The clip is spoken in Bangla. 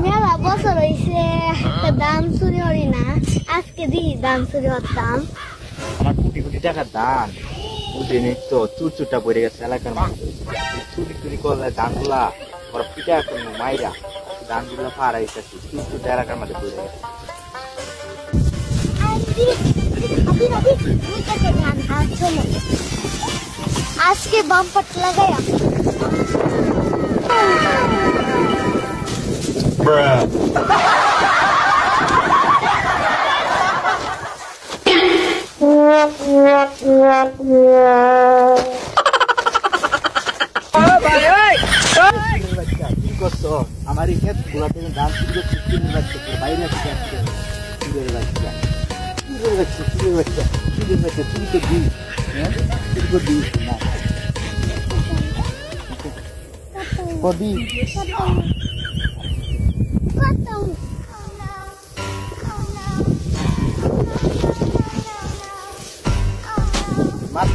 মেলা বছর হইছে দান চুরি হরি না, আজকে দিই দান চুরি হতাম। আমার কোটি কোটি টাকার দান বুঝে তো চুরচুরটা পড়ে গেছে এলাকার মধ্যে। চুরি টুরি করলে দানগুলা ওরা পিঠা করবো মাইরা দানগুলা ফারাইতেছি, চুরচুরটা এলাকার মধ্যে পড়ে গেছে। আজকে বাম্পার লাগাইয়া আমার এই ক্ষেত গুলা থেকে ধান বাইরে মাছ